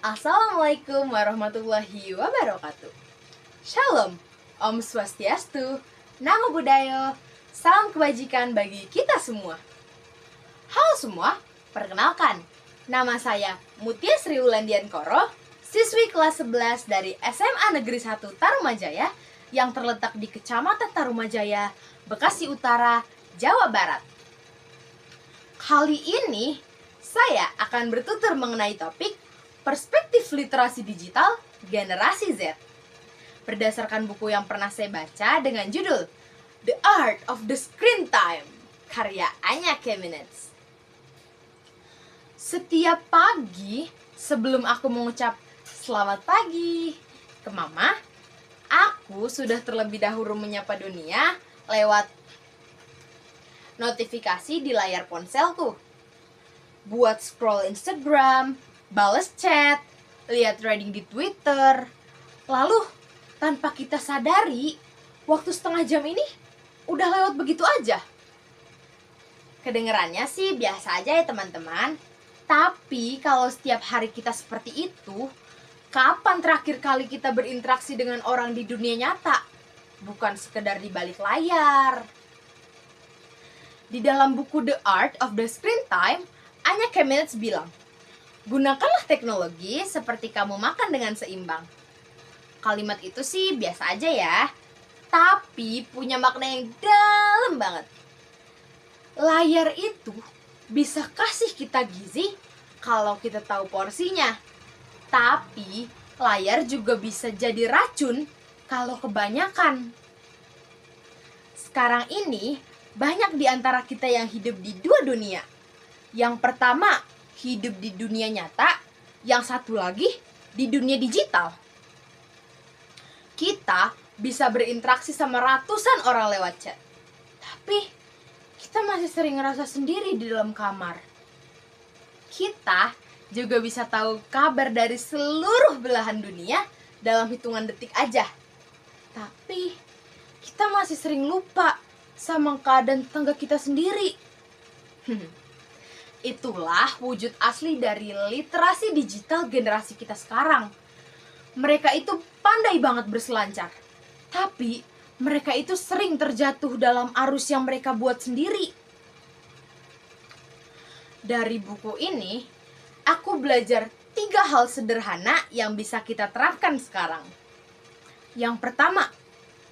Assalamualaikum warahmatullahi wabarakatuh. Shalom, Om Swastiastu, Namo Buddhaya, salam kebajikan bagi kita semua. Halo semua, perkenalkan, nama saya Mutia Sri Wulandian Koro, siswi kelas 11 dari SMA Negeri 1 Tarumajaya yang terletak di Kecamatan Tarumajaya, Bekasi Utara, Jawa Barat. Kali ini, saya akan bertutur mengenai topik Perspektif Literasi Digital Generasi Z berdasarkan buku yang pernah saya baca dengan judul The Art of the Screen Time karya Anya Kamenetz. Setiap pagi sebelum aku mengucap selamat pagi ke mama, aku sudah terlebih dahulu menyapa dunia lewat notifikasi di layar ponselku. Buat scroll Instagram, bales chat, lihat threading di Twitter. Lalu, tanpa kita sadari, waktu setengah jam ini udah lewat begitu aja. Kedengerannya sih biasa aja ya teman-teman. Tapi kalau setiap hari kita seperti itu, kapan terakhir kali kita berinteraksi dengan orang di dunia nyata? Bukan sekedar di balik layar. Di dalam buku The Art of the Screen Time, Anya Kamenetz bilang, gunakanlah teknologi seperti kamu makan dengan seimbang. Kalimat itu sih biasa aja ya, tapi punya makna yang dalam banget. Layar itu bisa kasih kita gizi kalau kita tahu porsinya. Tapi layar juga bisa jadi racun kalau kebanyakan. Sekarang ini banyak di antara kita yang hidup di dua dunia. Yang pertama, hidup di dunia nyata, yang satu lagi di dunia digital. Kita bisa berinteraksi sama ratusan orang lewat chat, tapi kita masih sering ngerasa sendiri di dalam kamar. Kita juga bisa tahu kabar dari seluruh belahan dunia dalam hitungan detik aja, tapi kita masih sering lupa sama keadaan tetangga kita sendiri. Itulah wujud asli dari literasi digital generasi kita sekarang. Mereka itu pandai banget berselancar, tapi mereka itu sering terjatuh dalam arus yang mereka buat sendiri. Dari buku ini, aku belajar 3 hal sederhana yang bisa kita terapkan sekarang. Yang pertama,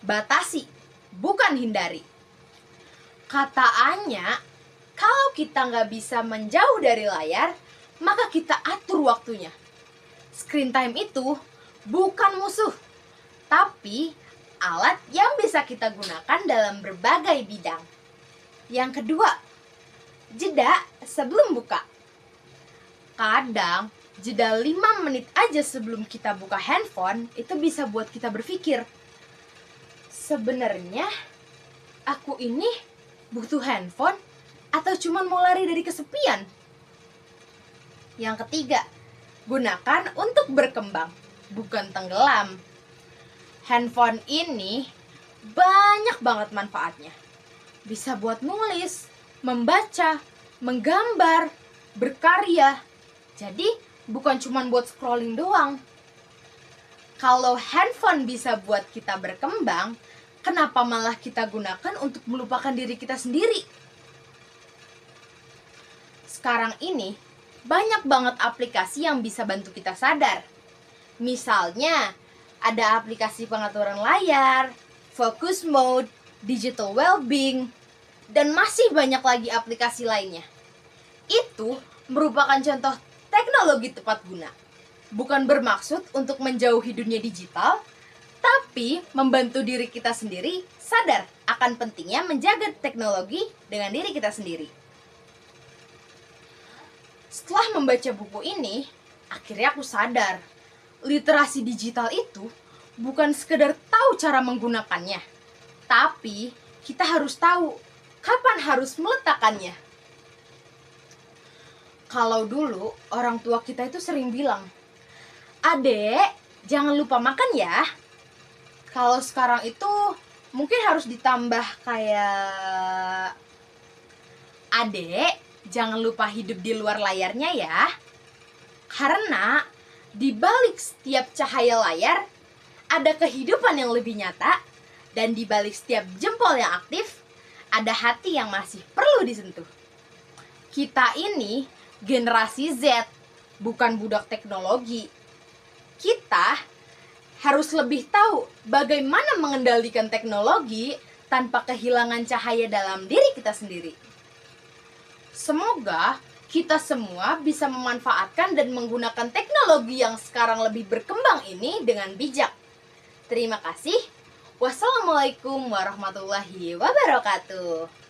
batasi, bukan hindari. Kata Anya, kalau kita nggak bisa menjauh dari layar, maka kita atur waktunya. Screen time itu bukan musuh, tapi alat yang bisa kita gunakan dalam berbagai bidang. Yang kedua, jeda sebelum buka. Kadang, jeda 5 menit aja sebelum kita buka handphone, itu bisa buat kita berpikir, sebenarnya aku ini butuh handphone atau cuma mau lari dari kesepian? Yang ketiga, gunakan untuk berkembang, bukan tenggelam. Handphone ini banyak banget manfaatnya. Bisa buat nulis, membaca, menggambar, berkarya. Jadi, bukan cuma buat scrolling doang. Kalau handphone bisa buat kita berkembang, kenapa malah kita gunakan untuk melupakan diri kita sendiri? Sekarang ini, banyak banget aplikasi yang bisa bantu kita sadar. Misalnya, ada aplikasi pengaturan layar, focus mode, digital well-being, dan masih banyak lagi aplikasi lainnya. Itu merupakan contoh teknologi tepat guna. Bukan bermaksud untuk menjauhi dunia digital, tapi membantu diri kita sendiri sadar akan pentingnya menjaga teknologi dengan diri kita sendiri. Setelah membaca buku ini, akhirnya aku sadar, literasi digital itu bukan sekedar tahu cara menggunakannya, tapi kita harus tahu kapan harus meletakkannya. Kalau dulu, orang tua kita itu sering bilang, "Adek, jangan lupa makan ya." Kalau sekarang itu mungkin harus ditambah kayak, "Adek, jangan lupa hidup di luar layarnya ya." Karena Di balik setiap cahaya layar, ada kehidupan yang lebih nyata, dan di balik setiap jempol yang aktif, ada hati yang masih perlu disentuh. Kita ini generasi Z, bukan budak teknologi. Kita harus lebih tahu bagaimana mengendalikan teknologi tanpa kehilangan cahaya dalam diri kita sendiri. Semoga kita semua bisa memanfaatkan dan menggunakan teknologi yang sekarang lebih berkembang ini dengan bijak. Terima kasih. Wassalamualaikum warahmatullahi wabarakatuh.